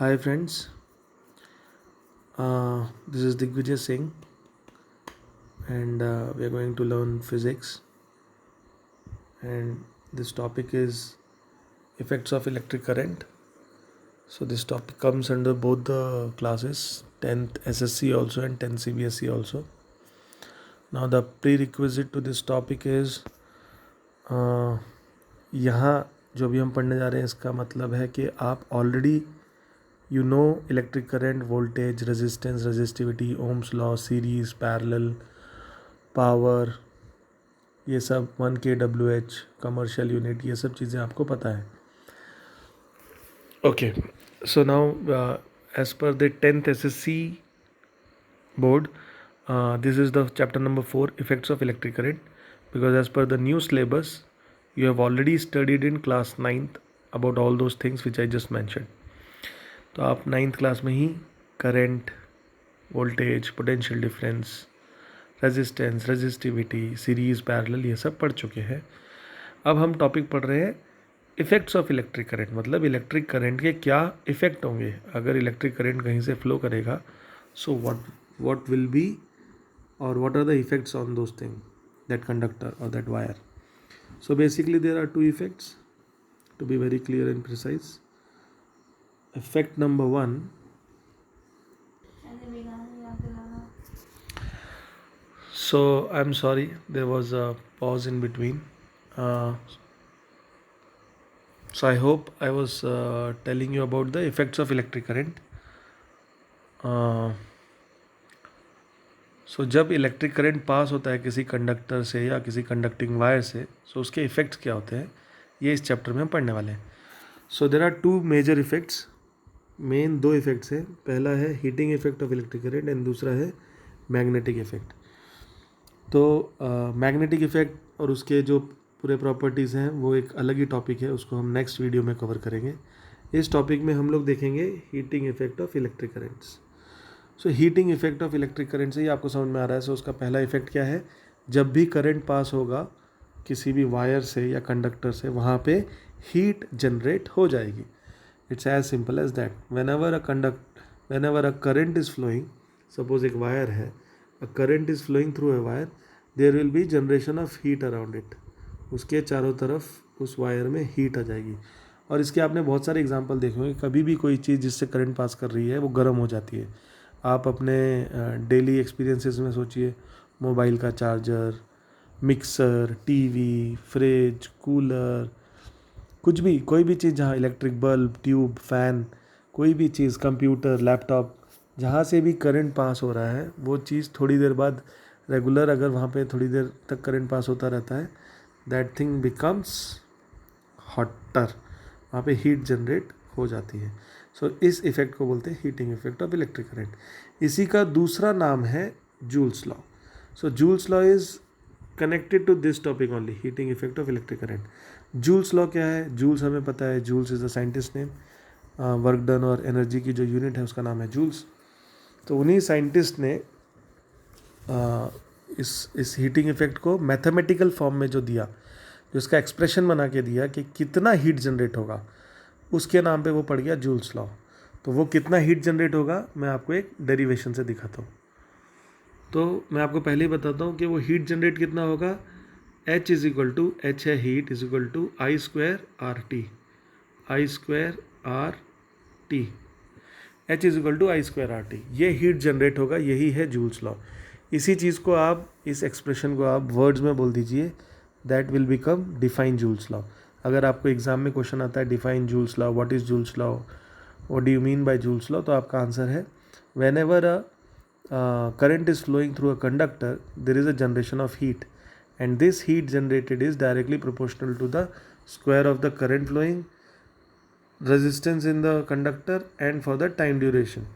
Hi friends, this is Digvijay Singh and we are going to learn physics, and this topic is effects of electric current. So this topic comes under both the classes 10th SSC also and 10th CBSE also. Now the prerequisite to this topic is यहाँ जो भी हम पढ़ने जा रहे हैं इसका मतलब है कि आप already you know electric current, voltage, resistance, resistivity, Ohm's law, series, parallel, power, ये सब 1 kWh कमर्शियल यूनिट, ये सब चीज़ें आपको पता है. Okay, so now as per the 10th SSC board, this is the chapter number 4, effects of electric current, because as per the new syllabus you have already studied in class 9th about all those things which I just mentioned. तो आप 9th class में ही current, voltage, potential difference, resistance, resistivity, series, parallel, ये सब पढ़ चुके हैं. अब हम टॉपिक पढ़ रहे हैं इफ़ेक्ट्स ऑफ इलेक्ट्रिक करंट, मतलब इलेक्ट्रिक करंट के क्या इफ़ेक्ट होंगे अगर इलेक्ट्रिक करंट कहीं से फ्लो करेगा. सो व्हाट विल बी और what are the effects on those thing, that conductor और that wire. So basically there are two effects to be very clear and precise. Effect number 1, so I'm sorry there was a pause in between. So I hope I was telling you about the effects of electric current. So जब electric current pass होता है किसी conductor से या किसी conducting wire से, so उसके effects क्या होते हैं ये इस चैप्टर में हम पढ़ने वाले हैं. So there are two major effects, मेन दो इफ़ेक्ट्स हैं. पहला है heating effect of electric current and दूसरा है मैग्नेटिक इफेक्ट. तो मैग्नेटिक इफेक्ट और उसके जो पूरे प्रॉपर्टीज़ हैं वो एक अलग ही टॉपिक है, उसको हम नेक्स्ट वीडियो में कवर करेंगे. इस टॉपिक में हम लोग देखेंगे heating effect of electric currents. So heating effect of electric current से ही आपको समझ में आ रहा है. सो उसका पहला इफेक्ट क्या है, जब भी करंट पास होगा किसी भी वायर से या कंडक्टर से वहाँ पे हीट जनरेट हो जाएगी. It's as simple as that. Whenever a current is flowing, suppose एक वायर है, a current is flowing through a wire, there will be generation of heat around it. उसके चारों तरफ उस वायर में हीट आ जाएगी. और इसके आपने बहुत सारे एग्जांपल देखे होंगे. कभी भी कोई चीज़ जिससे करंट पास कर रही है वो गर्म हो जाती है. आप अपने डेली एक्सपीरियंसेस में सोचिए, मोबाइल का charger, mixer, TV, fridge, cooler, कुछ भी, कोई भी चीज़ जहाँ इलेक्ट्रिक बल्ब, ट्यूब, फ़ैन, कोई भी चीज़, कंप्यूटर, लैपटॉप, जहाँ से भी करंट पास हो रहा है वो चीज़ थोड़ी देर बाद रेगुलर अगर वहाँ पे थोड़ी देर तक करंट पास होता रहता है, दैट थिंग बिकम्स हॉटर, वहाँ पे हीट जनरेट हो जाती है. सो इस इफ़ेक्ट को बोलते हैं heating effect of electric current. इसी का दूसरा नाम है Joule's law. So Joule's law is connected to this topic only, heating effect of electric current. Joule's law क्या है, जूल्स हमें पता है, Joules is the scientist name. Work done और एनर्जी की जो यूनिट है उसका नाम है जूल्स. तो उन्हीं साइंटिस्ट ने इस हीटिंग इफेक्ट को मैथमेटिकल फॉर्म में जो दिया, जो इसका एक्सप्रेशन बना के दिया कि कितना हीट जनरेट होगा, उसके नाम पे वो पड़ गया जूल्स लॉ. तो वो कितना हीट जनरेट होगा मैं आपको एक डेरिवेशन से दिखाता हूँ. तो मैं आपको पहले ही बताता हूँ कि वो हीट जनरेट कितना होगा. H is equal to, H है heat, is equal to I square R T. I square R T, H is equal to I square R T. ये हीट जनरेट होगा, यही है जूल्स लॉ. इसी चीज़ को आप, इस एक्सप्रेशन को आप वर्ड्स में बोल दीजिए, that will become define joules law. अगर आपको एग्जाम में क्वेश्चन आता है define joules law, what is joules law, what do you mean by joules law, तो आपका आंसर है when ever a current is flowing through a conductor, there is a generation of heat, and this heat generated is directly proportional to the square of the current flowing, resistance in the conductor, and for the time duration,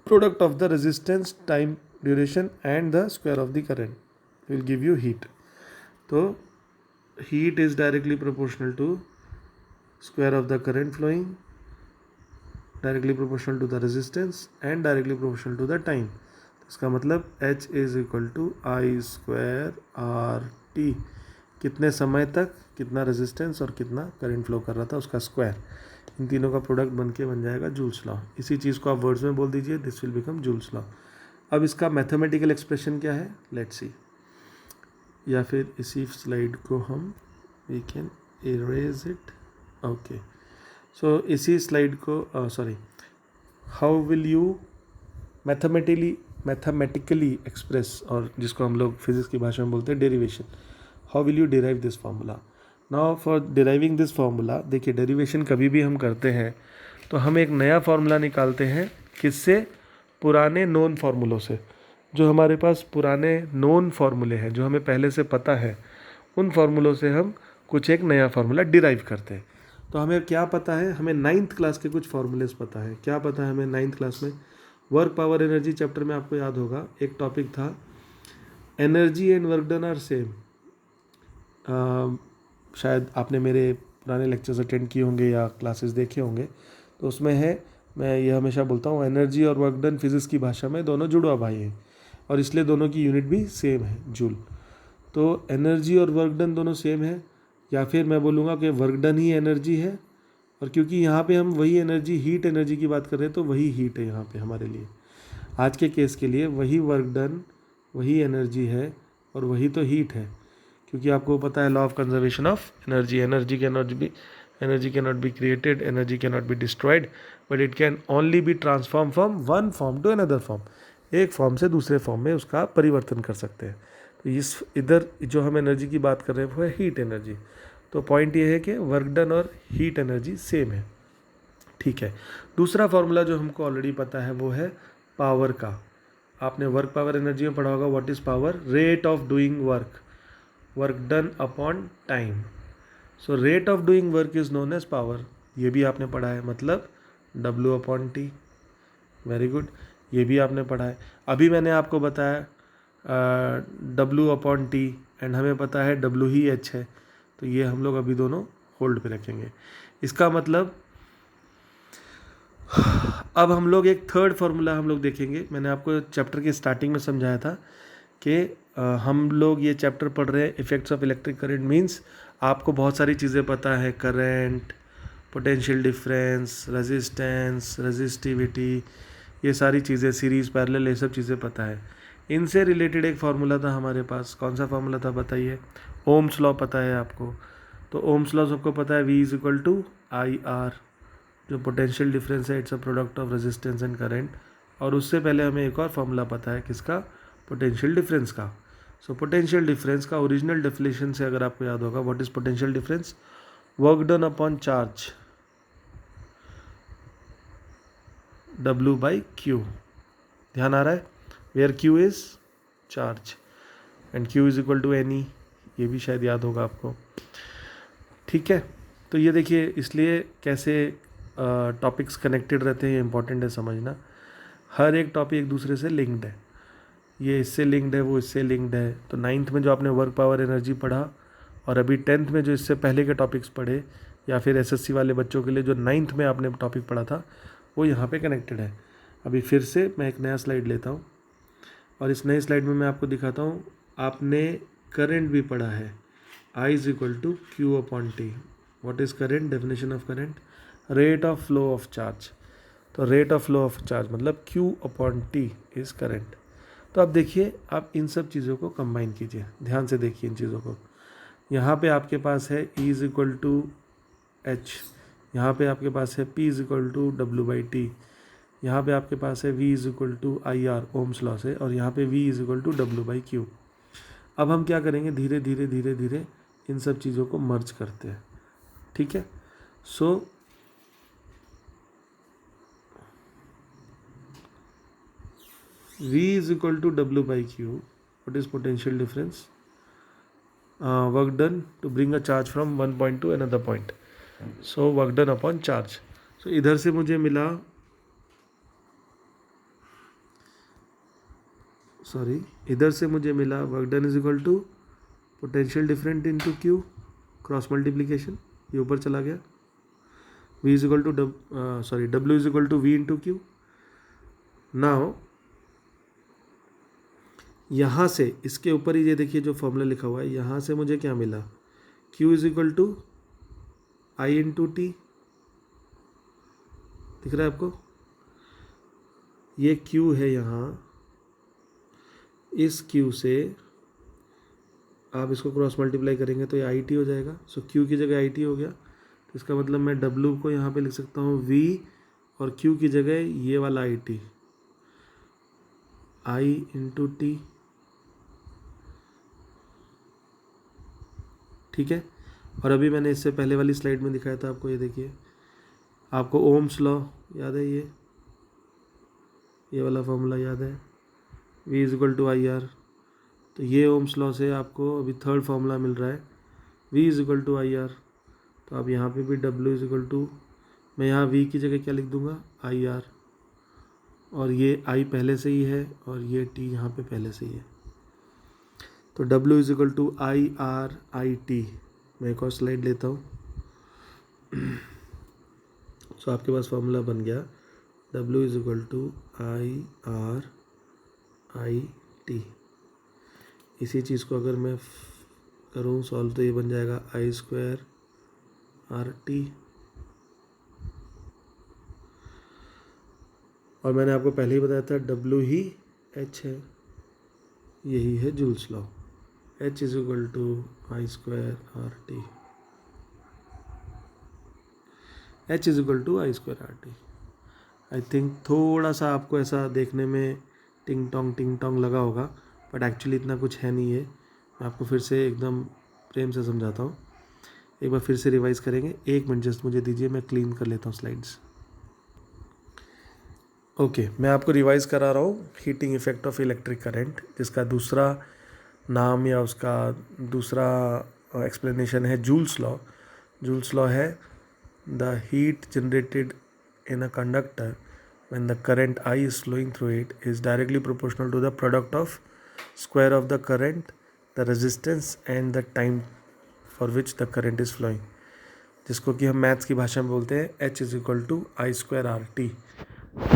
product of the resistance, time duration and the square of the current will give you heat. So heat is directly proportional to square of the current flowing, directly proportional to the resistance and directly proportional to the time. इसका मतलब H is equal to I square R T. कितने समय तक कितना resistance और कितना current flow कर रहा था उसका स्क्वायर, इन तीनों का प्रोडक्ट बन जाएगा जूल्स लॉ। इसी चीज़ को आप वर्ड्स में बोल दीजिए, this will become joules law. अब इसका मैथमेटिकल एक्सप्रेशन क्या है, लेट्स सी। या फिर इसी स्लाइड को हम we can erase it, okay. So इसी स्लाइड को sorry, how will you mathematically express, और जिसको हम लोग फिजिक्स की भाषा में बोलते हैं derivation, how will you derive this formula. Now for deriving this formula, देखिए डेरिवेशन कभी भी हम करते हैं तो हम एक नया फार्मूला निकालते हैं, किससे, पुराने नोन फार्मूलों से। जो हमारे पास पुराने नोन फार्मूले हैं, जो हमें पहले से पता है, उन फार्मूलों से हम कुछ एक नया फार्मूला डिराइव करते हैं। तो हमें क्या पता है, हमें 9th क्लास के कुछ फार्मूलेस पता है। क्या पता है हमें 9th क्लास में, वर्क पावर एनर्जी चैप्टर में आपको याद होगा एक टॉपिक था, energy and work done are same. शायद आपने मेरे पुराने लेक्चर्स अटेंड किए होंगे या क्लासेस देखे होंगे, तो उसमें है, मैं ये हमेशा बोलता हूँ, एनर्जी और वर्क डन फिजिक्स की भाषा में दोनों जुड़वा भाई हैं, और इसलिए दोनों की यूनिट भी सेम है, जूल। तो एनर्जी और वर्क डन दोनों सेम है, या फिर मैं बोलूँगा कि वर्क डन ही एनर्जी है, और क्योंकि यहाँ पे हम वही एनर्जी, हीट एनर्जी की बात कर रहे हैं, तो वही हीट है यहाँ पे हमारे लिए। आज के केस के लिए वही वर्क डन, वही एनर्जी है, और वही तो हीट है, क्योंकि आपको पता है law of conservation of energy, energy can not be created, energy can not be destroyed, but it can only be transform from one form to another form. एक फॉर्म से दूसरे फॉर्म में उसका परिवर्तन कर सकते हैं। तो इस इधर जो हम एनर्जी की बात कर रहे हैं वो है हीट एनर्जी। तो पॉइंट ये है कि वर्क डन और हीट एनर्जी सेम है, ठीक है। दूसरा फॉर्मूला जो हमको ऑलरेडी पता है वो है पावर का। आपने वर्क पावर एनर्जी में पढ़ा होगा, what is power, rate of doing work, work done upon time. So rate of doing work is known as power, ये भी आपने पढ़ा है, मतलब W upon T. Very good, ये भी आपने पढ़ा है। अभी मैंने आपको बताया W अपॉन टी, एंड हमें पता है W ही H है, तो ये हम लोग अभी दोनों होल्ड पे रखेंगे। इसका मतलब अब हम लोग एक थर्ड फार्मूला हम लोग देखेंगे। मैंने आपको चैप्टर के स्टार्टिंग में समझाया था कि हम लोग ये चैप्टर पढ़ रहे हैं effects of electric current, means आपको बहुत सारी चीज़ें पता है, current, potential difference, resistance, resistivity, ये सारी चीज़ें, सीरीज़ पैरेलल, ये सब चीज़ें पता है। इनसे रिलेटेड एक फार्मूला था हमारे पास, कौन सा फार्मूला था बताइए, ओम्स लॉ पता है आपको। तो ओम्स लॉ सबको पता है, V is equal to I R, जो पोटेंशियल डिफरेंस है, it's a product of resistance and current. और उससे पहले हमें एक और फार्मूला पता है, किसका, पोटेंशियल डिफरेंस का। सो पोटेंशियल डिफरेंस का ओरिजिनल डेफिनेशन से अगर आपको याद होगा, what is potential difference, work done upon charge, W by Q। ध्यान आ रहा है, where Q is charge and Q is equal to NE, ये भी शायद याद होगा आपको, ठीक है। तो ये देखिए, इसलिए कैसे टॉपिक्स कनेक्टेड रहते हैं, ये इंपॉर्टेंट है समझना। हर एक टॉपिक एक दूसरे से लिंक्ड है, ये इससे लिंक्ड है, वो इससे लिंक्ड है। तो 9th में जो आपने वर्क पावर एनर्जी पढ़ा, और अभी 10th में जो इससे पहले के टॉपिक्स पढ़े, या फिर SSC वाले बच्चों के लिए जो 9th में आपने टॉपिक पढ़ा था, वो यहाँ पे कनेक्टेड है। अभी फिर से मैं एक नया स्लाइड लेता हूँ, और इस नए स्लाइड में मैं आपको दिखाता हूँ, आपने करंट भी पढ़ा है, I is equal to Q upon T. What is current, definition of current, rate of flow of charge. तो rate of flow of charge मतलब Q upon T is current. तो अब देखिए, आप इन सब चीज़ों को कंबाइन कीजिए, ध्यान से देखिए इन चीज़ों को। यहाँ पे आपके पास है E is equal to H, यहाँ पे आपके पास है P is equal to W by T, यहाँ पे आपके पास है V is equal to I R Ohm's law से, और यहाँ पे V is equal to W by Q. अब हम क्या करेंगे, धीरे धीरे धीरे धीरे इन सब चीज़ों को मर्ज करते हैं, ठीक है। सो V is equal to W by Q. What is potential difference? Work done to bring a charge from one point to another point. So work done upon charge. So इधर से मुझे मिला, इधर से मुझे मिला work done is equal to potential different into Q, cross multiplication, ये ऊपर चला गया। V is equal to W is equal to V into Q। Now यहाँ से इसके ऊपर ही ये देखिए जो फॉर्मूला लिखा हुआ है, यहाँ से मुझे क्या मिला, Q is equal to I into T, दिख रहा है आपको, ये Q है यहाँ, इस Q से आप इसको क्रॉस मल्टीप्लाई करेंगे तो ये आई टी हो जाएगा। सो Q की जगह आई टी हो गया, तो इसका मतलब मैं W को यहाँ पे लिख सकता हूँ V और Q की जगह ये वाला I T, I into T, ठीक है। और अभी मैंने इससे पहले वाली स्लाइड में दिखाया था आपको, ये देखिए, आपको ओम्स लॉ याद है, ये वाला फॉर्मूला याद है, V is equal to I R. तो ये ओम्स लॉ से आपको अभी थर्ड फार्मूला मिल रहा है, V is equal to I R. तो आप यहाँ पे भी W इज इक्वल टू, मैं यहाँ V की जगह क्या लिख दूँगा, आई आर, और ये I पहले से ही है और ये T यहाँ पे पहले से ही है। तो W is equal to I R I T. मैं एक और स्लाइड लेता हूँ। सो आपके पास फार्मूला बन गया, W is equal to I R I T. इसी चीज़ को अगर मैं करूँ सॉल्व तो ये बन जाएगा आई स्क्वायर आर टी। और मैंने आपको पहले ही बताया था W ही H है, यही है Joule's law, H is equal to I square R T, H is equal to I square R T. I think थोड़ा सा आपको ऐसा देखने में टिंग टोंग लगा होगा, बट एक्चुअली इतना कुछ है नहीं है। मैं आपको फिर से एकदम प्रेम से समझाता हूँ, एक बार फिर से रिवाइज करेंगे। 1 मिनट जस्ट मुझे दीजिए, मैं क्लीन कर लेता हूँ स्लाइड्स। ओके, मैं आपको रिवाइज करा रहा हूँ heating effect of electric current, जिसका दूसरा नाम या उसका दूसरा एक्सप्लेनेशन है जूल्स लॉ। जूल्स लॉ है the heat generated in a conductor when the current I is flowing through it is directly proportional to the product of square of the current, the resistance and the time for which the current is flowing, जिसको कि हम maths की भाषा में बोलते हैं H is equal to I square R T.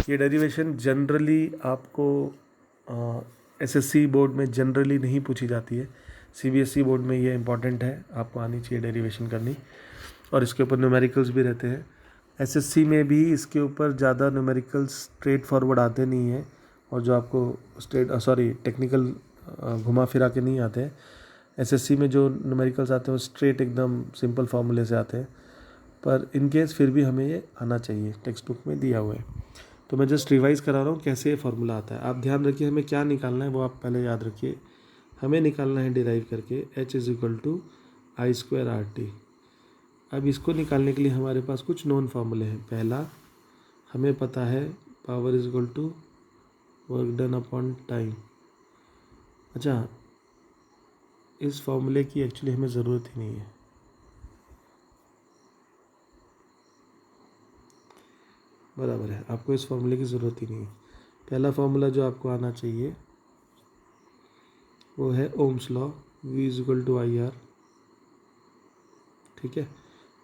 ये derivation generally आपको SSC बोर्ड में जनरली नहीं पूछी जाती है, CBSE बोर्ड में ये इंपॉर्टेंट है, आपको आनी चाहिए डेरिवेशन करनी, और इसके ऊपर न्यूमेरिकल्स भी रहते हैं। SSC में भी इसके ऊपर ज़्यादा न्यूमेरिकल्स स्ट्रेट फॉरवर्ड आते नहीं हैं, और जो आपको टेक्निकल घुमा फिरा के नहीं आते हैं। SSC में जो न्यूमेरिकल्स आते हैं वो स्ट्रेट एकदम सिंपल फार्मूले से आते हैं, पर इन केस फिर भी हमें ये आना चाहिए, टेक्स्ट बुक में दिया हुआ है। तो मैं जस्ट रिवाइज करा रहा हूँ कैसे ये फार्मूला आता है। आप ध्यान रखिए, हमें क्या निकालना है वो आप पहले याद रखिए। हमें निकालना है डिराइव करके H is equal to I square R T. अब इसको निकालने के लिए हमारे पास कुछ नॉन फार्मूले हैं। पहला, हमें पता है power is equal to work done upon time. अच्छा, इस फार्मूले की एक्चुअली हमें ज़रूरत ही नहीं है, बराबर है, आपको इस फार्मूले की ज़रूरत ही नहीं है। पहला फार्मूला जो आपको आना चाहिए वो है Ohm's law, V is equal to I R, ठीक है।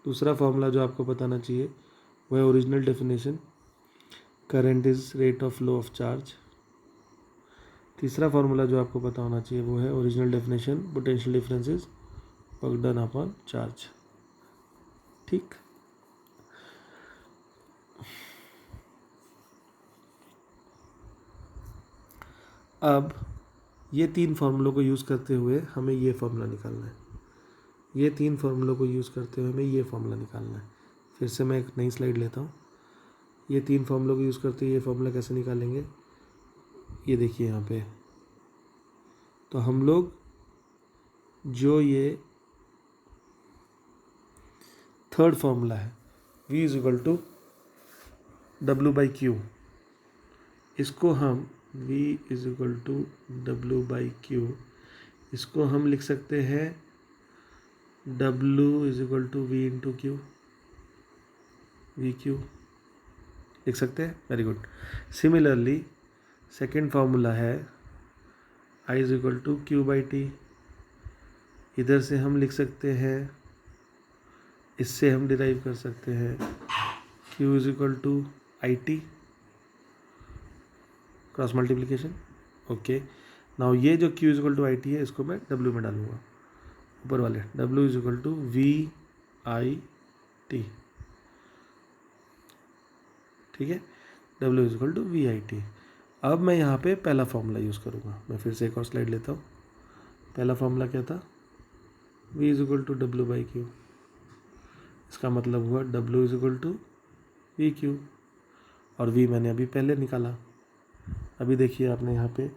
दूसरा फार्मूला जो आपको बताना चाहिए वो है original definition, current is rate of flow of charge. तीसरा फार्मूला जो आपको पता होना चाहिए वो है original definition, potential difference is work done upon charge, ठीक। अब ये 3 फार्मूलों को यूज़ करते हुए हमें ये फार्मूला निकालना है, ये 3 फार्मूलों को यूज़ करते हुए हमें ये फार्मूला निकालना है। फिर से मैं एक नई स्लाइड लेता हूँ। ये 3 फार्मूलों को यूज़ करते हुए ये फार्मूला कैसे निकालेंगे, ये देखिए यहाँ पे। तो हम लोग जो ये थर्ड फार्मूला है V is equal to W by Q, इसको हम V is equal to W by Q, इसको हम लिख सकते हैं W is equal to V into Q, V Q लिख सकते हैं, very good. Similarly second formula है I is equal to Q by T, इधर से हम लिख सकते हैं, इससे हम डिराइव कर सकते हैं Q is equal to I T, cross multiplication, okay. Now ये जो Q is equal to I T है इसको मैं W में डालूंगा, ऊपर वाले W is equal to VIT, ठीक है, W is equal to VIT। अब मैं यहाँ पे पहला फॉर्मूला यूज़ करूँगा, मैं फिर से एक और स्लाइड लेता हूँ। पहला फॉर्मूला क्या था, V is equal to W/Q, इसका मतलब हुआ W is equal to VQ, और V मैंने अभी पहले निकाला। अभी देखिए आपने यहाँ पे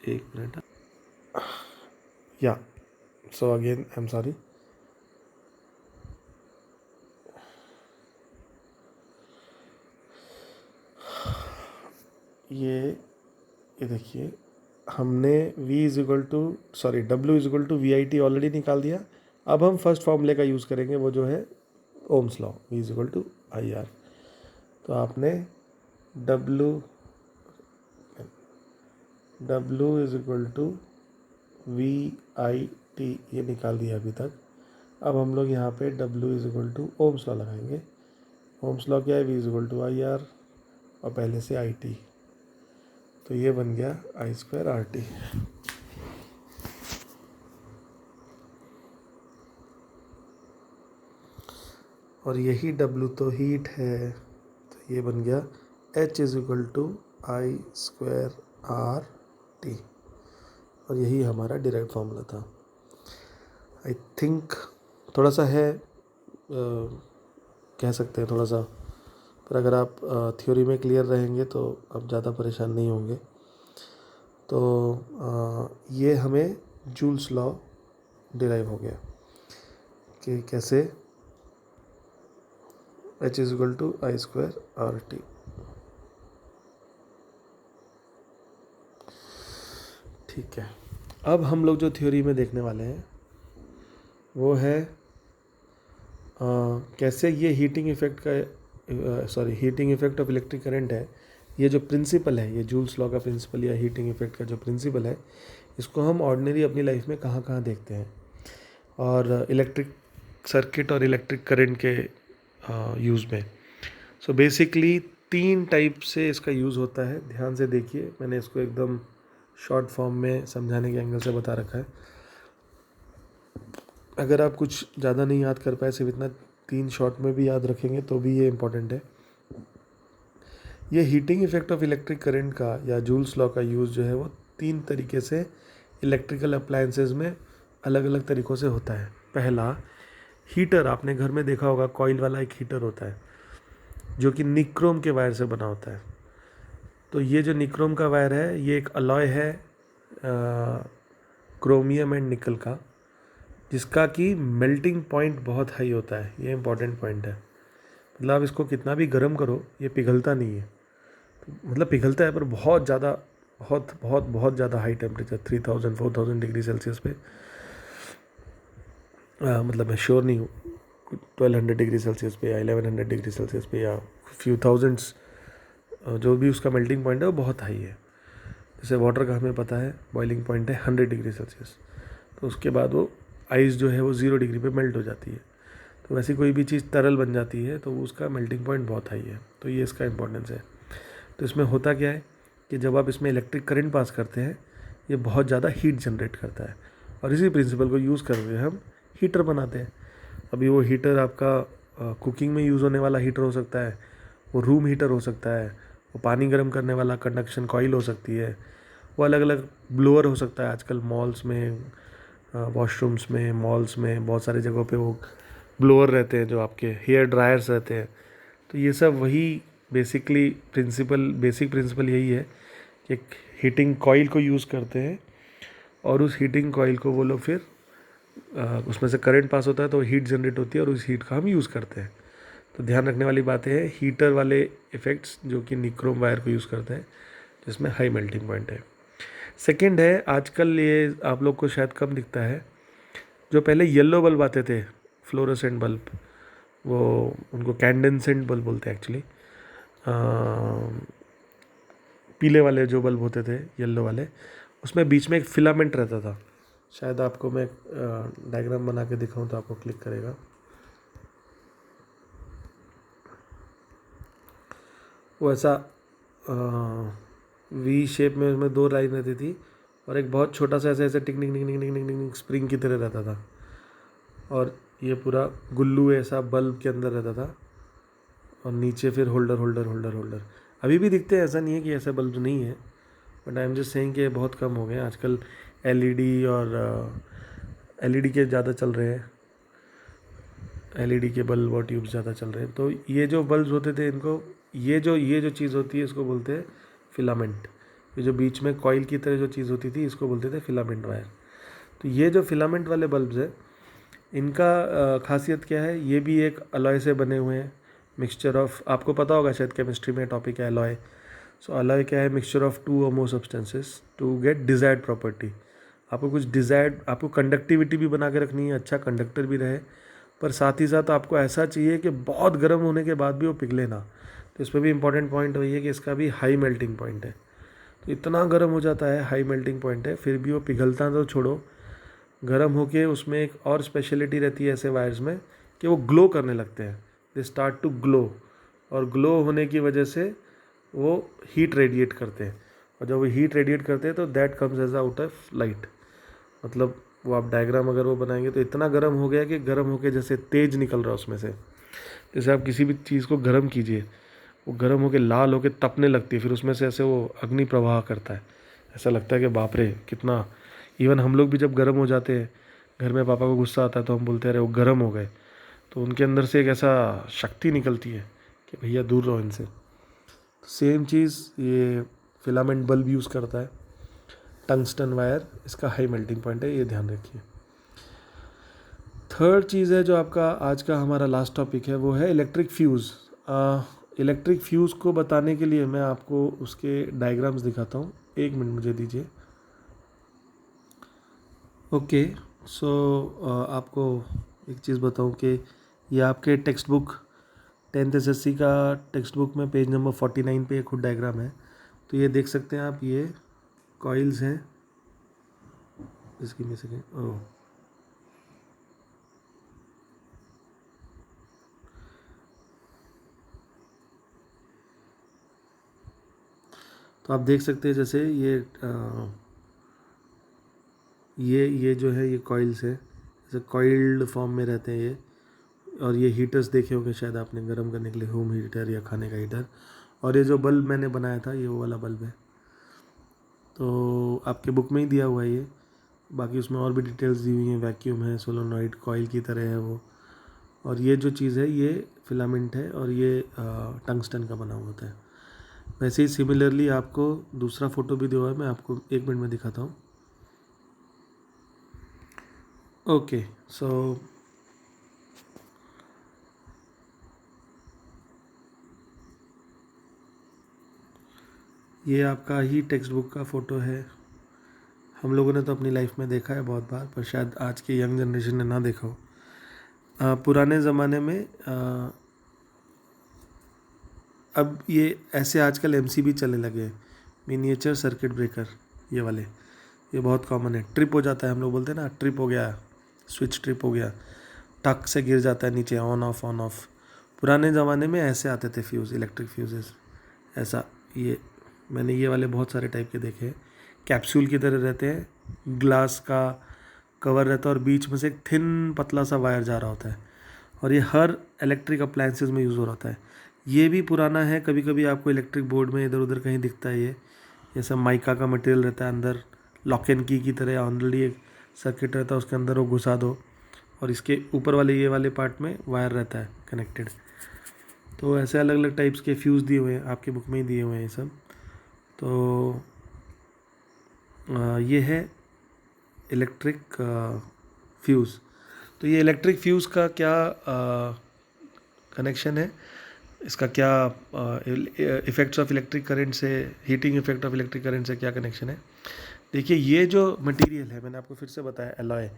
एक मिनट, या so again I am sorry, ये देखिए हमने V is equal to W is equal to VIT already निकाल दिया। अब हम फर्स्ट फॉर्मूले का यूज़ करेंगे, वो जो है Ohm's law, V is equal to IR। तो आपने W is equal to VIT ये निकाल दिया अभी तक। अब हम लोग यहाँ पे W is equal to Ohm's law लगाएंगे। ओम्स लॉ क्या है, V is equal to IR और पहले से IT, तो ये बन गया I²RT। और यही W तो हीट है, तो ये बन गया H is equal to I²RT, और यही हमारा डिराइव फॉर्मूला था। आई थिंक थोड़ा सा है कह सकते हैं थोड़ा सा, पर अगर आप थ्योरी में क्लियर रहेंगे तो आप ज़्यादा परेशान नहीं होंगे। तो ये हमें जूल्स लॉ डिराइव हो गया कि कैसे H is equal to I²RT। ठीक है, अब हम लोग जो थ्योरी में देखने वाले हैं वो है कैसे ये heating effect of electric current है। ये जो प्रिंसिपल है, ये जूल्स लॉ का प्रिंसिपल या हीटिंग इफेक्ट का जो प्रिंसिपल है, इसको हम ऑर्डिनरी अपनी लाइफ में कहाँ कहाँ देखते हैं, और इलेक्ट्रिक सर्किट और इलेक्ट्रिक करंट के यूज़ में। सो बेसिकली 3 टाइप से इसका यूज़ होता है। ध्यान से देखिए, मैंने इसको एकदम शॉर्ट फॉर्म में समझाने के एंगल से बता रखा है। अगर आप कुछ ज़्यादा नहीं याद कर पाए, सिर्फ इतना 3 शॉर्ट में भी याद रखेंगे तो भी ये इम्पॉर्टेंट है। ये heating effect of electric current का या जूल्स लॉ का यूज़ जो है वो 3 तरीके से इलेक्ट्रिकल अप्लायंसेस में अलग अलग तरीक़ों से होता है। पहला, हीटर, आपने घर में देखा होगा कॉइल वाला एक हीटर होता है जो कि निक्रोम के वायर से बना होता है। तो ये जो निक्रोम का वायर है, ये एक अलॉय है क्रोमियम एंड निकल का, जिसका कि मेल्टिंग पॉइंट बहुत हाई होता है। ये इंपॉर्टेंट पॉइंट है, मतलब आप इसको कितना भी गर्म करो ये पिघलता नहीं है। तो मतलब पिघलता है पर बहुत ज़्यादा, बहुत बहुत बहुत ज़्यादा हाई टेम्परेचर 3000-4000 डिग्री सेल्सियस पे, मतलब मैं श्योर नहीं हूँ 1200 डिग्री सेल्सियस पे या 1100 डिग्री सेल्सियस पे या फ्यू थाउजेंड्स, जो भी उसका मेल्टिंग पॉइंट है वो बहुत हाई है। जैसे वाटर का हमें पता है बॉइलिंग पॉइंट है 100 डिग्री सेल्सियस, तो उसके बाद वो आइस जो है वो 0 डिग्री पे मेल्ट हो जाती है। तो वैसी कोई भी चीज़ तरल बन जाती है तो उसका मेल्टिंग पॉइंट बहुत हाई है। तो ये इसका इंपॉर्टेंस है। तो इसमें होता क्या है कि जब आप इसमें इलेक्ट्रिक करंट पास करते हैं, ये बहुत ज़्यादा हीट जनरेट करता है, और इसी प्रिंसिपल को यूज़ करके हम हीटर बनाते हैं। अभी वो हीटर आपका कुकिंग में यूज़ होने वाला हीटर हो सकता है, वो रूम हीटर हो सकता है, वो पानी गर्म करने वाला कंडक्शन कॉइल हो सकती है, वो अलग अलग ब्लोअर हो सकता है। आजकल मॉल्स में, वॉशरूम्स में, मॉल्स में बहुत सारी जगहों पे वो ब्लोअर रहते हैं जो आपके हेयर ड्रायर्स रहते हैं। तो ये सब वही बेसिक प्रिंसिपल यही है कि एक हीटिंग कॉइल को यूज़ करते हैं, और उस हीटिंग कॉइल को वो लोग फिर उसमें से करंट पास होता है तो हीट जनरेट होती है, और उस हीट का हम यूज़ करते हैं। तो ध्यान रखने वाली बात है हीटर वाले इफ़ेक्ट्स जो कि निक्रोम वायर को यूज़ करते हैं, जिसमें हाई मेल्टिंग पॉइंट है। सेकेंड है, आजकल ये आप लोग को शायद कम दिखता है, जो पहले येलो बल्ब आते थे, फ्लोरोसेंट बल्ब, वो उनको कैंडेंसेंट बल्ब बोलते हैं एक्चुअली। पीले वाले जो बल्ब होते थे, येलो वाले, उसमें बीच में एक फिलामेंट रहता था। शायद आपको मैं डायग्राम बना के दिखाऊं तो आपको क्लिक करेगा। वो ऐसा वी शेप में, उसमें 2 लाइन रहती थी और एक बहुत छोटा सा ऐसे ऐसे टिक टिक टिक टिक टिक टिक टिक स्प्रिंग की तरह रहता था, और ये पूरा गुल्लू ऐसा बल्ब के अंदर रहता था, और नीचे फिर होल्डर होल्डर होल्डर होल्डर। अभी भी दिखते हैं, ऐसा नहीं है कि ऐसे बल्ब नहीं है, but I am just saying कि बहुत कम हो गए हैं आजकल। एलईडी और एलईडी के ज़्यादा चल रहे हैं, एलईडी के बल्ब और ट्यूब्स ज़्यादा चल रहे हैं। तो ये जो बल्ब होते थे, इनको ये जो चीज़ होती है इसको बोलते हैं फिलामेंट। ये जो बीच में कॉइल की तरह जो चीज़ होती थी इसको बोलते थे फिलामेंट वायर। तो ये जो फिलामेंट वाले बल्ब्स है, इनका खासियत क्या है, ये भी एक अलॉय से बने हुए हैं, मिक्सचर ऑफ, आपको पता होगा शायद केमिस्ट्री में टॉपिक है अलॉय। सो अलॉय क्या है, mixture of 2 or more substances to get desired property. आपको कुछ डिजायर्ड, आपको कंडक्टिविटी भी बना के रखनी है, अच्छा कंडक्टर भी रहे, पर साथ ही साथ आपको ऐसा चाहिए कि बहुत गर्म होने के बाद भी वो पिघले ना। तो इस पर भी इंपॉर्टेंट पॉइंट वही है कि इसका भी हाई मेल्टिंग पॉइंट है। तो इतना गर्म हो जाता है, हाई मेल्टिंग पॉइंट है, फिर भी वो पिघलता तो छोड़ो, गर्म होके उसमें एक और स्पेशलिटी रहती है ऐसे वायर्स में कि वो ग्लो करने लगते हैं, दे स्टार्ट टू ग्लो, और ग्लो होने की वजह से वो हीट रेडिएट करते हैं, और जब वो हीट रेडिएट करते हैं तो that comes as out of light. मतलब वो आप डायग्राम अगर वो बनाएंगे तो इतना गर्म हो गया कि गर्म होके जैसे तेज निकल रहा है उसमें से। जैसे आप किसी भी चीज़ को गर्म कीजिए, वो गर्म होके लाल होके तपने लगती है, फिर उसमें से ऐसे वो अग्नि प्रवाह करता है, ऐसा लगता है कि बाप रे कितना। इवन हम लोग भी जब गर्म हो जाते हैं, घर में पापा को गुस्सा आता है तो हम बोलते हैं अरे वो गर्म हो गए, तो उनके अंदर से एक ऐसा शक्ति निकलती है कि भैया दूर रहो इनसे। सेम चीज़ ये फिलामेंट बल्ब यूज़ करता है, टंगस्टन वायर, इसका हाई मेल्टिंग पॉइंट है, ये ध्यान रखिए। थर्ड चीज़ है जो आपका आज का हमारा लास्ट टॉपिक है, वो है इलेक्ट्रिक फ्यूज़। इलेक्ट्रिक फ्यूज़ को बताने के लिए मैं आपको उसके डायग्राम्स दिखाता हूँ, 1 मिनट मुझे दीजिए। ओके, सो आपको एक चीज़ बताऊँ कि ये आपके टेक्स्ट बुक 10th SSC का टेक्स्ट बुक में पेज नंबर 49 पे एक खुद डायग्राम है। तो ये देख सकते हैं आप, ये कॉइल्स हैं, इसकी में सेकेंड, ओह तो आप देख सकते हैं जैसे ये जो है ये कॉइल्स है, जैसे कॉइल्ड फॉर्म में रहते हैं ये, और ये हीटर्स देखे होंगे शायद आपने गर्म करने के लिए, होम हीटर या खाने का हीटर। और ये जो बल्ब मैंने बनाया था ये वो वाला बल्ब है, तो आपके बुक में ही दिया हुआ है ये, बाकी उसमें और भी डिटेल्स दी हुई हैं, वैक्यूम है, सोलोनॉइड कॉइल की तरह है वो, और ये जो चीज़ है ये फिलामेंट है, और ये टंगस्टन का बना हुआ होता है। वैसे ही सिमिलरली आपको दूसरा फोटो भी दिया हुआ है, मैं आपको 1 मिनट में दिखाता हूँ। ओके, सो ये आपका ही टेक्स्ट बुक का फ़ोटो है। हम लोगों ने तो अपनी लाइफ में देखा है बहुत बार, पर शायद आज की यंग जनरेशन ने ना देखा हो। पुराने ज़माने में अब ये ऐसे आजकल एमसीबी चलने लगे हैं, मिनिएचर सर्किट ब्रेकर, ये वाले, ये बहुत कॉमन है। ट्रिप हो जाता है, हम लोग बोलते हैं ना ट्रिप हो गया, स्विच ट्रिप हो गया, टक से गिर जाता है नीचे, ऑन ऑफ ऑन ऑफ। पुराने ज़माने में ऐसे आते थे फ्यूज़, इलेक्ट्रिक फ्यूजेस, ऐसा। ये मैंने ये वाले बहुत सारे टाइप के देखे हैं, कैप्सूल की तरह रहते हैं, ग्लास का कवर रहता है और बीच में से एक थिन पतला सा वायर जा रहा होता है, और ये हर इलेक्ट्रिक अप्लायंसेस में यूज़ हो रहा है। ये भी पुराना है, कभी कभी आपको इलेक्ट्रिक बोर्ड में इधर उधर कहीं दिखता है ये सब माइका का मटेरियल रहता है, अंदर लॉक एंड की तरह ऑलरेडी एक सर्किट रहता है, उसके अंदर वो घुसा दो, और इसके ऊपर वाले ये वाले पार्ट में वायर रहता है कनेक्टेड। तो ऐसे अलग अलग टाइप्स के फ्यूज़ दिए हुए हैं, आपकी बुक में ही दिए हुए हैं ये सब। तो ये है इलेक्ट्रिक फ्यूज़। तो ये इलेक्ट्रिक फ्यूज़ का क्या कनेक्शन है, इसका क्या इफ़ेक्ट्स ऑफ इलेक्ट्रिक करंट से, heating effect of electric current से क्या कनेक्शन है। देखिए ये जो मटेरियल है, मैंने आपको फिर से बताया, alloy.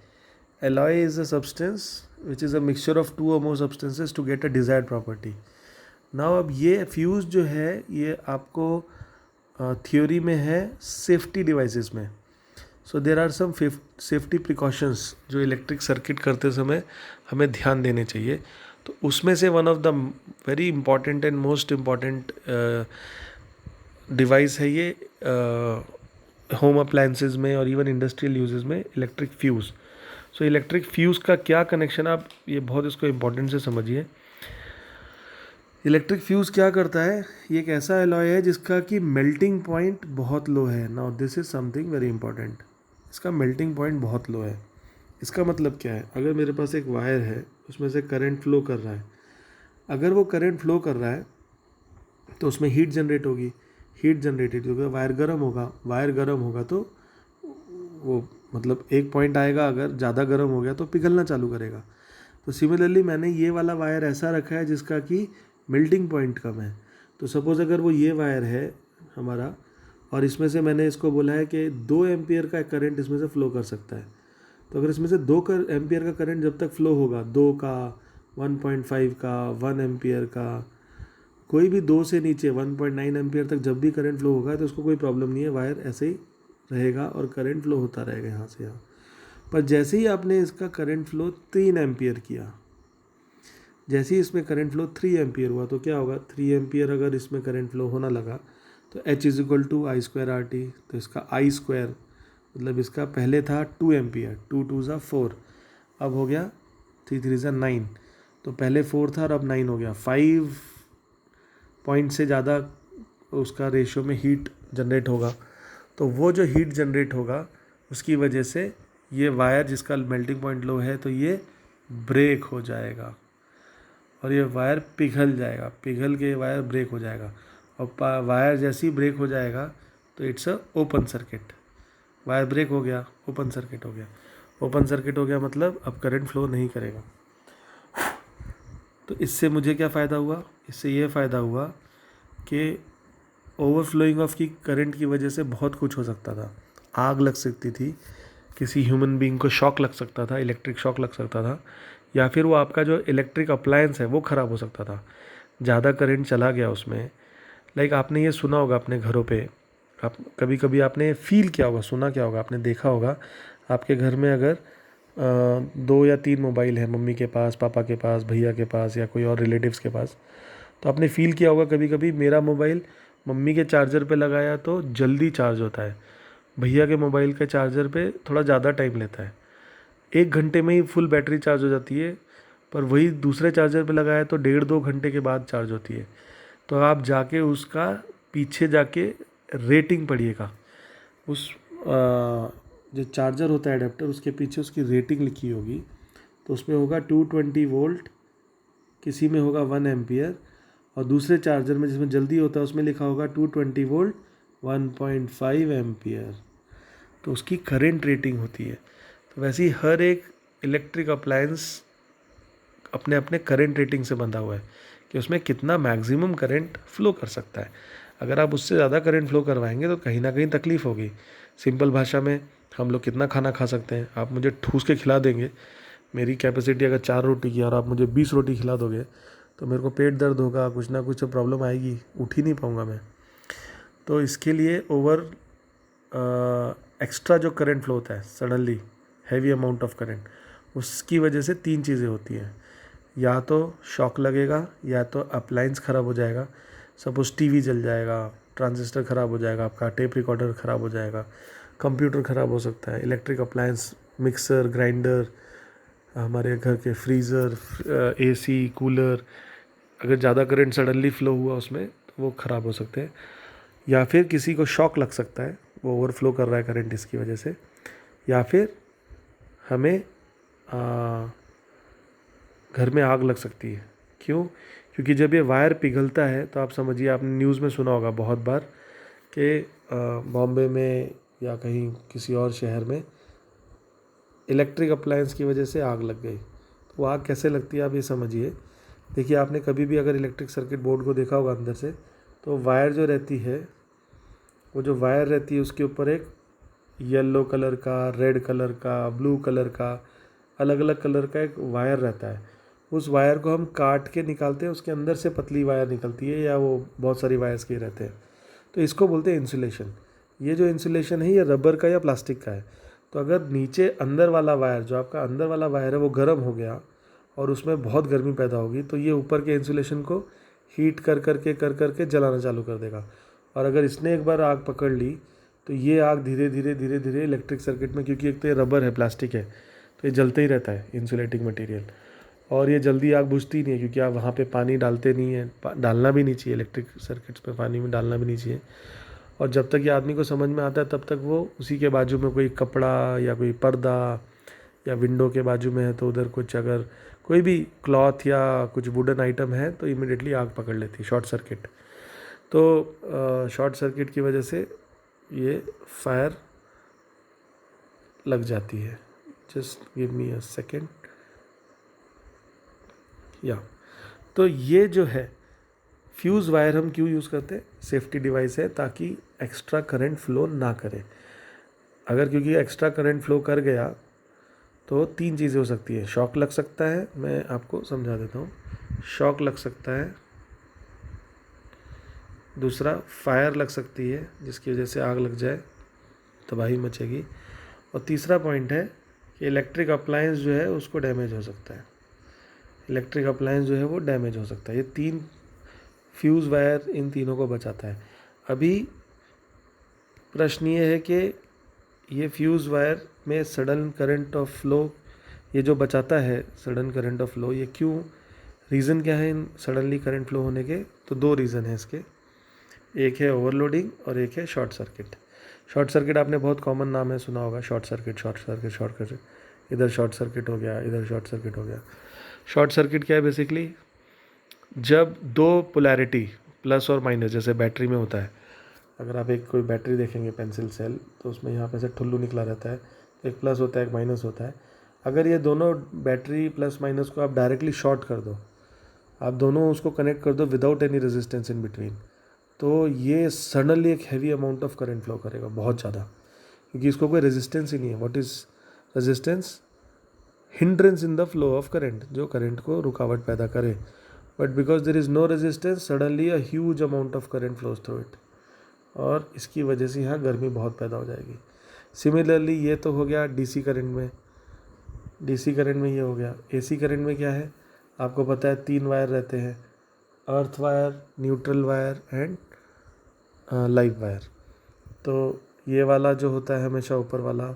Alloy is a substance which is a mixture of 2 or more substances to get a desired property. Now अब ये फ्यूज़ जो है ये आपको थ्योरी में है सेफ्टी डिवाइसेस में। So there are some safety precautions जो इलेक्ट्रिक सर्किट करते समय हमें ध्यान देने चाहिए। तो उसमें से one of the very important and most important device है ये होम अप्लायंसेज में और इवन इंडस्ट्रियल यूजेस में, electric fuse. So electric fuse का क्या कनेक्शन, आप ये बहुत इसको इम्पोर्टेंट से समझिए। इलेक्ट्रिक फ्यूज़ क्या करता है, ये एक ऐसा एलॉय है जिसका कि मेल्टिंग पॉइंट बहुत लो है। Now this is something very important, इसका मेल्टिंग पॉइंट बहुत लो है। इसका मतलब क्या है, अगर मेरे पास एक वायर है, उसमें से करंट फ्लो कर रहा है, अगर वो करंट फ्लो कर रहा है तो उसमें हीट जनरेट होगी, हीट जनरेटेड होगा, वायर गर्म होगा, वायर गर्म होगा तो वो मतलब एक पॉइंट आएगा, अगर ज़्यादा गर्म हो गया तो पिघलना चालू करेगा। तो सिमिलरली मैंने ये वाला वायर ऐसा रखा है जिसका कि मेल्टिंग पॉइंट कम है। तो सपोज़ अगर वो ये वायर है हमारा, और इसमें से मैंने इसको बोला है कि 2 एम्पियर का करंट इसमें से फ़्लो कर सकता है। तो अगर इसमें से 2 एम्पियर का करंट जब तक फ़्लो होगा, 2 का, 1.5 का, 1 एम्पियर का, कोई भी 2 से नीचे 1.9 एम्पियर तक जब भी करंट फ्लो होगा तो उसको कोई प्रॉब्लम नहीं है, वायर ऐसे ही रहेगा और करंट फ्लो होता रहेगा यहाँ से यहाँ। पर जैसे ही आपने इसका करंट फ्लो 3 एम्पियर किया, जैसे ही इसमें करंट फ्लो 3 एम्पियर हुआ तो क्या होगा, 3 एम्पियर अगर इसमें करंट फ्लो होना लगा तो H is equal to I square R T. तो इसका आई स्क्वायर मतलब इसका पहले था 2 एम्पियर, 2 2 ज़ा 4, अब हो गया 3 3 ज़ा 9। तो पहले 4 था और अब 9 हो गया। 5 पॉइंट से ज़्यादा उसका रेशियो में हीट जनरेट होगा। तो वो जो हीट जनरेट होगा उसकी वजह से ये वायर जिसका मेल्टिंग पॉइंट लो है तो ये ब्रेक हो जाएगा और ये वायर पिघल जाएगा, पिघल के वायर ब्रेक हो जाएगा। और वायर जैसे ही ब्रेक हो जाएगा तो it's a open circuit. Wire break हो गया, ओपन सर्किट हो गया। ओपन सर्किट हो गया मतलब अब करंट फ्लो नहीं करेगा। तो इससे मुझे क्या फ़ायदा हुआ, इससे ये फ़ायदा हुआ कि ओवरफ्लोइंग ऑफ की करंट की वजह से बहुत कुछ हो सकता था। आग लग सकती थी, किसी ह्यूमन बीइंग को शॉक लग सकता था, इलेक्ट्रिक शॉक लग सकता था, या फिर वो आपका जो इलेक्ट्रिक अप्लायंस है वो ख़राब हो सकता था। ज़्यादा करंट चला गया उसमें। लाइक आपने ये सुना होगा अपने घरों पे, आप कभी कभी आपने फील किया होगा, सुना क्या होगा, आपने देखा होगा आपके घर में अगर 2 या 3 मोबाइल हैं, मम्मी के पास, पापा के पास, भैया के पास या कोई और रिलेटिव्स के पास, तो आपने फ़ील किया होगा कभी कभी मेरा मोबाइल मम्मी के चार्जर पे लगाया तो जल्दी चार्ज होता है, भैया के मोबाइल के चार्जर पे थोड़ा ज़्यादा टाइम लेता है, 1 घंटे में ही फुल बैटरी चार्ज हो जाती है। पर वही दूसरे चार्जर पे लगाया तो 1.5-2 घंटे के बाद चार्ज होती है। तो आप जाके उसका पीछे जाके रेटिंग पढ़िएगा, उस जो चार्जर होता है एडेप्टर, उसके पीछे उसकी रेटिंग लिखी होगी। तो उसमें होगा 220 वोल्ट, किसी में होगा 1 एम्पियर, और दूसरे चार्जर में जिसमें जल्दी होता है उसमें लिखा होगा 220 वोल्ट 1.5 एम्पियर। तो उसकी करंट रेटिंग होती है। तो वैसे ही हर एक इलेक्ट्रिक अप्लायंस अपने अपने करंट रेटिंग से बंधा हुआ है कि उसमें कितना मैक्सिमम करंट फ्लो कर सकता है। अगर आप उससे ज़्यादा करंट फ्लो करवाएंगे तो कहीं ना कहीं तकलीफ़ होगी। सिंपल भाषा में, हम लोग कितना खाना खा सकते हैं, आप मुझे ठूस के खिला देंगे, मेरी कैपेसिटी अगर 4 रोटी की और आप मुझे 20 रोटी खिला दोगे तो मेरे को पेट दर्द होगा, कुछ ना कुछ प्रॉब्लम आएगी, उठ ही नहीं पाऊँगा मैं। तो इसके लिए एक्स्ट्रा जो करंट फ्लो होता है, suddenly heavy amount of current, उसकी वजह से 3 चीज़ें होती हैं। या तो शॉक लगेगा, या तो अप्लायंस ख़राब हो जाएगा, सपोज़ टीवी जल जाएगा, ट्रांजिस्टर ख़राब हो जाएगा, आपका टेप रिकॉर्डर ख़राब हो जाएगा, कंप्यूटर ख़राब हो सकता है, इलेक्ट्रिक अप्लायंस, मिक्सर, ग्राइंडर, हमारे घर के फ्रीज़र, एसी, कूलर, अगर ज़्यादा करंट सडनली फ़्लो हुआ उसमें तो वो ख़राब हो सकते हैं। या फिर किसी को शॉक लग सकता है, वो ओवरफ्लो कर रहा है करंट इसकी वजह से। या फिर हमें घर में आग लग सकती है। क्यों? क्योंकि जब ये वायर पिघलता है तो आप समझिए, आपने न्यूज़ में सुना होगा बहुत बार कि बॉम्बे में या कहीं किसी और शहर में इलेक्ट्रिक अप्लायंस की वजह से आग लग गई। तो वो आग कैसे लगती है आप ये समझिए। देखिए, आपने कभी भी अगर इलेक्ट्रिक सर्किट बोर्ड को देखा होगा अंदर से, तो वायर जो रहती है, वो जो वायर रहती है उसके ऊपर एक येलो कलर का, रेड कलर का, ब्लू कलर का, अलग अलग कलर का एक वायर रहता है। उस वायर को हम काट के निकालते हैं, उसके अंदर से पतली वायर निकलती है, या वो बहुत सारी वायर्स के रहते हैं। तो इसको बोलते हैं इंसुलेशन। ये जो इंसुलेशन है ये रबर का या प्लास्टिक का है। तो अगर नीचे अंदर वाला वायर, जो आपका अंदर वाला वायर है, वो गर्म हो गया और उसमें बहुत गर्मी पैदा होगी, तो ये ऊपर के इंसुलेशन को हीट कर करके जलाना चालू कर देगा। और अगर इसने एक बार आग पकड़ ली तो ये आग धीरे धीरे इलेक्ट्रिक सर्किट में, क्योंकि एक तो ये रबर है, प्लास्टिक है, तो ये जलते ही रहता है इंसुलेटिंग मटेरियल, और ये जल्दी आग बुझती नहीं है क्योंकि आप वहाँ पे पानी डालते नहीं हैं, डालना भी नहीं चाहिए, इलेक्ट्रिक सर्किट्स पे पानी में डालना भी नहीं चाहिए। और जब तक ये आदमी को समझ में आता है तब तक वो उसी के बाजू में कोई कपड़ा या कोई पर्दा, या विंडो के बाजू में है तो उधर कुछ अगर कोई भी क्लॉथ या कुछ वुडन आइटम है तो इमिडिएटली आग पकड़ लेती है, शॉर्ट सर्किट। तो शॉर्ट सर्किट की वजह से ये फायर लग जाती है। Just give me a second. या तो ये जो है फ्यूज़ वायर हम क्यों यूज़ करते हैं? सेफ्टी डिवाइस है ताकि एक्स्ट्रा करंट फ्लो ना करे। अगर क्योंकि एक्स्ट्रा करंट फ्लो कर गया तो 3 चीज़ें हो सकती है। शॉक लग सकता है, मैं आपको समझा देता हूँ। शॉक लग सकता है, दूसरा फायर लग सकती है जिसकी वजह से आग लग जाए, तबाही मचेगी, और तीसरा पॉइंट है कि इलेक्ट्रिक अप्लायंस जो है उसको डैमेज हो सकता है। इलेक्ट्रिक अप्लायंस जो है वो डैमेज हो सकता है। ये 3 फ्यूज़ वायर इन तीनों को बचाता है। अभी प्रश्न ये है कि ये फ्यूज़ वायर में सडन करंट ऑफ फ्लो, ये जो बचाता है सडन करंट ऑफ फ्लो, ये क्यों, रीज़न क्या है इन सडनली करंट फ्लो होने के? तो 2 रीज़न है इसके। एक है ओवरलोडिंग और एक है शॉर्ट सर्किट। शॉर्ट सर्किट आपने बहुत कॉमन नाम है, सुना होगा, short circuit, short circuit, short circuit, इधर शॉर्ट सर्किट हो गया, इधर शॉर्ट सर्किट हो गया। शॉर्ट सर्किट क्या है बेसिकली? जब 2 पोलैरिटी प्लस और माइनस, जैसे बैटरी में होता है, अगर आप एक कोई बैटरी देखेंगे पेंसिल सेल, तो उसमें यहाँ पे से ठुल्लू निकला रहता है, एक प्लस होता है एक माइनस होता है। अगर ये दोनों बैटरी प्लस माइनस को आप डायरेक्टली शॉर्ट कर दो, आप दोनों उसको कनेक्ट कर दो without any resistance in between, तो ये सडनली एक heavy amount of current flow करेगा, बहुत ज़्यादा, क्योंकि इसको कोई रेजिस्टेंस ही नहीं है। What is resistance? Hindrance in the flow of current, जो करंट को रुकावट पैदा करे। But because there is no resistance, suddenly a huge amount of current flows through it, और इसकी वजह से यहाँ गर्मी बहुत पैदा हो जाएगी। सिमिलरली ये तो हो गया डीसी करंट में, डीसी करंट में ये हो गया। एसी करंट में क्या है, आपको पता है 3 वायर रहते हैं, earth wire, neutral wire and live wire. तो ये वाला जो होता है हमेशा ऊपर वाला,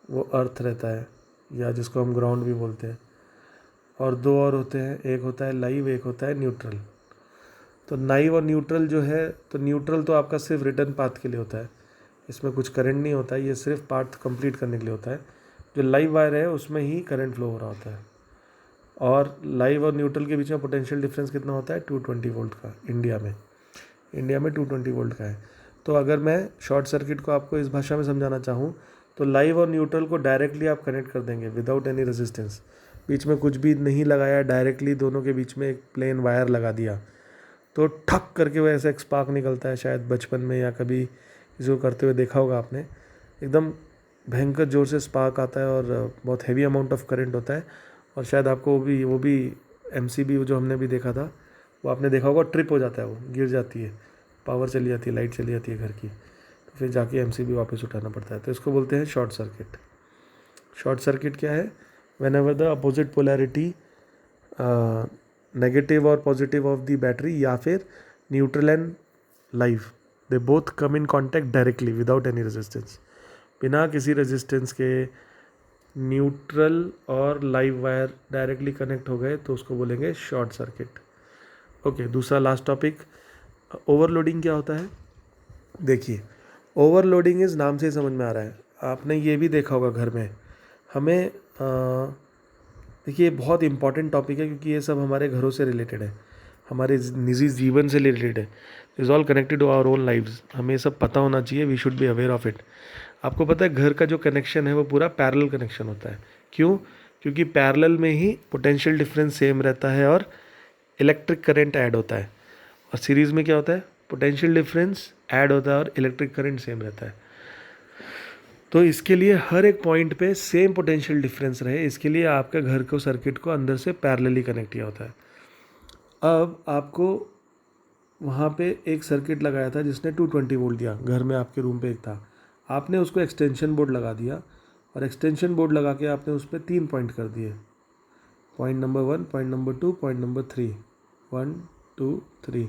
वो अर्थ रहता है, या जिसको हम ग्राउंड भी बोलते हैं, और 2 और होते हैं, एक होता है लाइव, एक होता है न्यूट्रल। तो लाइव और न्यूट्रल जो है, तो न्यूट्रल तो आपका सिर्फ रिटर्न पाथ के लिए होता है, इसमें कुछ करंट नहीं होता है, ये सिर्फ पाथ कंप्लीट करने के लिए होता है। जो लाइव वायर है उसमें ही करंट फ्लो हो रहा होता है। और लाइव और न्यूट्रल के बीच में पोटेंशियल डिफरेंस कितना होता है? 220 वोल्ट का। इंडिया में 220 वोल्ट का है। तो अगर मैं शॉर्ट सर्किट को आपको इस भाषा में समझाना चाहूँ तो लाइव और न्यूट्रल को डायरेक्टली आप कनेक्ट कर देंगे विदाउट एनी रेजिस्टेंस, बीच में कुछ भी नहीं लगाया, डायरेक्टली दोनों के बीच में एक प्लेन वायर लगा दिया, तो ठक करके वो ऐसा एक स्पार्क निकलता है। शायद बचपन में या कभी किसी को करते हुए देखा होगा आपने, एकदम भयंकर ज़ोर से स्पार्क आता है और बहुत हैवी अमाउंट ऑफ करंट होता है। और शायद आपको वो भी MCB जो हमने भी देखा था, वो आपने देखा होगा, ट्रिप हो जाता है, वो गिर जाती है, पावर चली जाती है, लाइट चली जाती है घर की, तो फिर जाके MCB वापस उठाना पड़ता है। तो इसको बोलते हैं शॉर्ट सर्किट। शॉर्ट सर्किट क्या है? When ever the opposite polarity, negative और पॉजिटिव ऑफ द बैटरी, या फिर neutral and live, they both come in contact directly without any resistance, बिना किसी रेजिस्टेंस के न्यूट्रल और लाइव वायर डायरेक्टली कनेक्ट हो गए तो उसको बोलेंगे शॉर्ट सर्किट। ओके, दूसरा लास्ट टॉपिक, ओवरलोडिंग क्या होता है? देखिए, ओवरलोडिंग इस नाम से ही समझ में आ रहा है, आपने ये भी देखा होगा घर में। हमें देखिए, बहुत इंपॉर्टेंट टॉपिक है क्योंकि ये सब हमारे घरों से रिलेटेड है, हमारे निजी जीवन से रिलेटेड है, is all connected to our own lives. हमें सब पता होना चाहिए, we should be aware of it. आपको पता है घर का जो कनेक्शन है वो पूरा पैरेलल कनेक्शन होता है। क्यों? क्योंकि पैरेलल में ही पोटेंशियल डिफरेंस सेम रहता है और इलेक्ट्रिक करंट ऐड होता है। और सीरीज़ में क्या होता है? पोटेंशियल डिफरेंस ऐड होता है और इलेक्ट्रिक करंट सेम रहता है। तो इसके लिए हर एक पॉइंट पे सेम पोटेंशियल डिफरेंस रहे, इसके लिए आपके घर को सर्किट को अंदर से पैरेलली कनेक्ट किया होता है। अब आपको वहाँ पे एक सर्किट लगाया था जिसने 220 वोल्ट दिया, घर में आपके रूम पे एक था, आपने उसको एक्सटेंशन बोर्ड लगा दिया, और एक्सटेंशन बोर्ड लगा के आपने उस पर 3 पॉइंट कर दिए, point number 1, point number 2, point number 3, 1 2 3।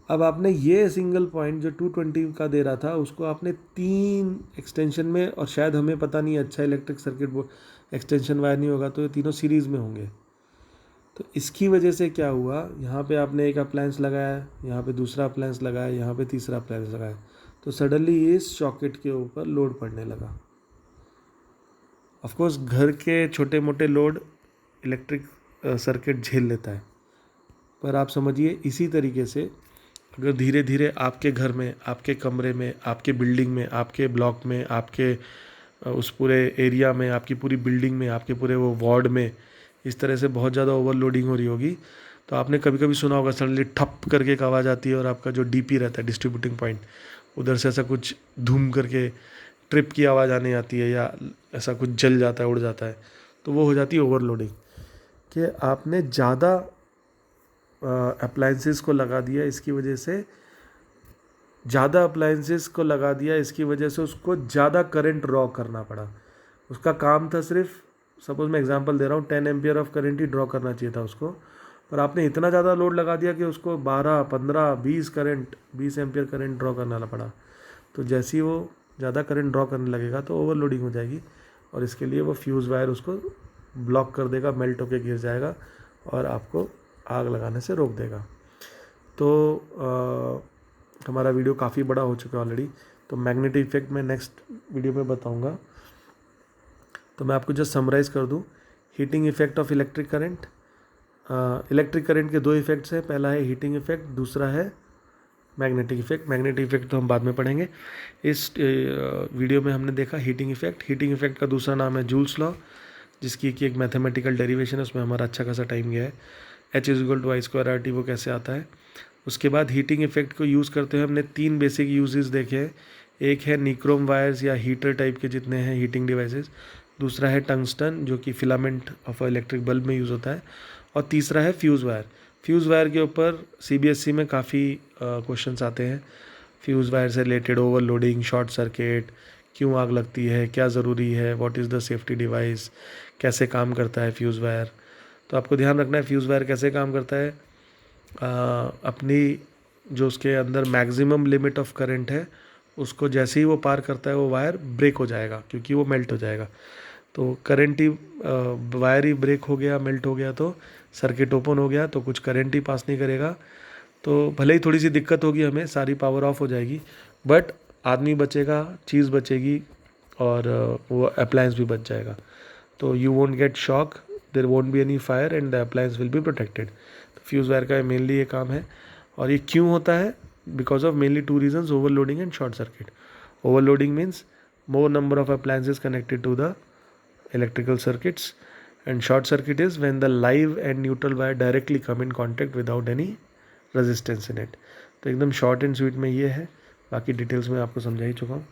अब आपने ये सिंगल पॉइंट जो 220 का दे रहा था उसको आपने 3 एक्सटेंशन में, और शायद हमें पता नहीं अच्छा electric circuit board extension wire नहीं होगा तो ये तीनों सीरीज़ में होंगे। तो इसकी वजह से क्या हुआ, यहाँ पे आपने एक अप्लायंस लगाया, यहाँ पे दूसरा अप्लायंस लगाया, यहाँ पे तीसरा अप्लायंस लगाया, तो सडनली इस सॉकेट के ऊपर लोड पड़ने लगा। ऑफकोर्स घर के छोटे मोटे लोड इलेक्ट्रिक सर्किट झेल लेता है, पर आप समझिए इसी तरीके से अगर धीरे धीरे आपके घर में, आपके कमरे में, आपके बिल्डिंग में, आपके ब्लॉक में, आपके उस पूरे एरिया में, आपकी पूरी बिल्डिंग में, आपके पूरे वो वार्ड में इस तरह से बहुत ज़्यादा ओवरलोडिंग हो रही होगी, तो आपने कभी कभी सुना होगा सडनली ठप करके एक आवाज़ आती है और आपका जो डीपी रहता है, डिस्ट्रीब्यूटिंग पॉइंट, उधर से ऐसा कुछ धूम करके ट्रिप की आवाज़ आने आती है या ऐसा कुछ जल जाता है, उड़ जाता है, तो वो हो जाती है ओवरलोडिंग, कि आपने ज़्यादा अप्लायंसेस को लगा दिया, इसकी वजह से ज़्यादा अप्लायंसेस को लगा दिया, इसकी वजह से उसको ज़्यादा करंट ड्रॉ करना पड़ा। उसका काम था सिर्फ, सपोज मैं एग्जांपल दे रहा हूँ, 10 ampere of current he draw करना चाहिए था उसको, पर आपने इतना ज़्यादा लोड लगा दिया कि उसको 12 15 20 एम्पियर करंट ड्रॉ करना पड़ा। तो जैसे ही वो ज़्यादा करंट ड्रॉ करने लगेगा तो ओवरलोडिंग हो जाएगी, और इसके लिए वो फ्यूज़ वायर उसको ब्लॉक कर देगा, मेल्ट होकर गिर जाएगा और आपको आग लगाने से रोक देगा। तो हमारा वीडियो काफ़ी बड़ा हो चुका है ऑलरेडी, तो मैग्नेटिक इफेक्ट मैं नेक्स्ट वीडियो में बताऊंगा। तो मैं आपको जस्ट समराइज़ कर दूं, heating effect of electric current. Electric current के 2 इफेक्ट्स हैं, पहला है हीटिंग इफेक्ट, दूसरा है मैग्नेटिक इफेक्ट। मैग्नेटिक इफेक्ट तो हम बाद में पढ़ेंगे। इस वीडियो में हमने देखा हीटिंग इफेक्ट। हीटिंग इफेक्ट का दूसरा नाम है जूल्स लॉ, जिसकी कि एक मैथमेटिकल डेरिवेशन है, उसमें हमारा अच्छा खासा टाइम गया है। H=I²RT वो कैसे आता है। उसके बाद हीटिंग इफेक्ट को यूज़ करते हुए हमने 3 बेसिक यूजेस देखे हैं। एक है निक्रोम वायर्स या हीटर टाइप के जितने हैं हीटिंग डिवाइसेस, दूसरा है टंगस्टन जो कि फिलामेंट ऑफ इलेक्ट्रिक बल्ब में यूज़ होता है, और तीसरा है फ्यूज़ वायर। फ्यूज़ वायर के ऊपर CBSE में काफ़ी क्वेश्चंस आते हैं। फ्यूज़ वायर से रिलेटेड ओवरलोडिंग, शॉर्ट सर्किट, क्यों आग लगती है, क्या ज़रूरी है, what is the safety device, कैसे काम करता है फ्यूज़ वायर। तो आपको ध्यान रखना है फ्यूज़ वायर कैसे काम करता है। अपनी जो उसके अंदर मैक्सिमम लिमिट ऑफ करंट है उसको जैसे ही वो पार करता है वो वायर ब्रेक हो जाएगा, क्योंकि वो मेल्ट हो जाएगा। तो करंट ही वायर ही ब्रेक हो गया, मेल्ट हो गया, तो सर्किट ओपन हो गया, तो कुछ करंट ही पास नहीं करेगा। तो भले ही थोड़ी सी दिक्कत होगी हमें, सारी पावर ऑफ हो जाएगी, बट आदमी बचेगा, चीज़ बचेगी, और वो अप्लायंस भी बच जाएगा। तो you won't get shock, there won't be any fire and the appliance will be protected. तो फ्यूज़ वायर का मेनली ये काम है। और ये क्यों होता है, because of mainly 2 reasons, overloading and short circuit. Overloading means more number of appliances connected to the electrical circuits, and short circuit is when the live and neutral wire directly come in contact without any resistance in it। तो एकदम short and sweet में ये है, बाकी details में आपको समझा ही चुका हूँ।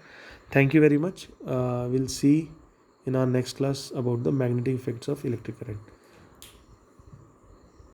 Thank you very much. Will see in our next class about the magnetic effects of electric current.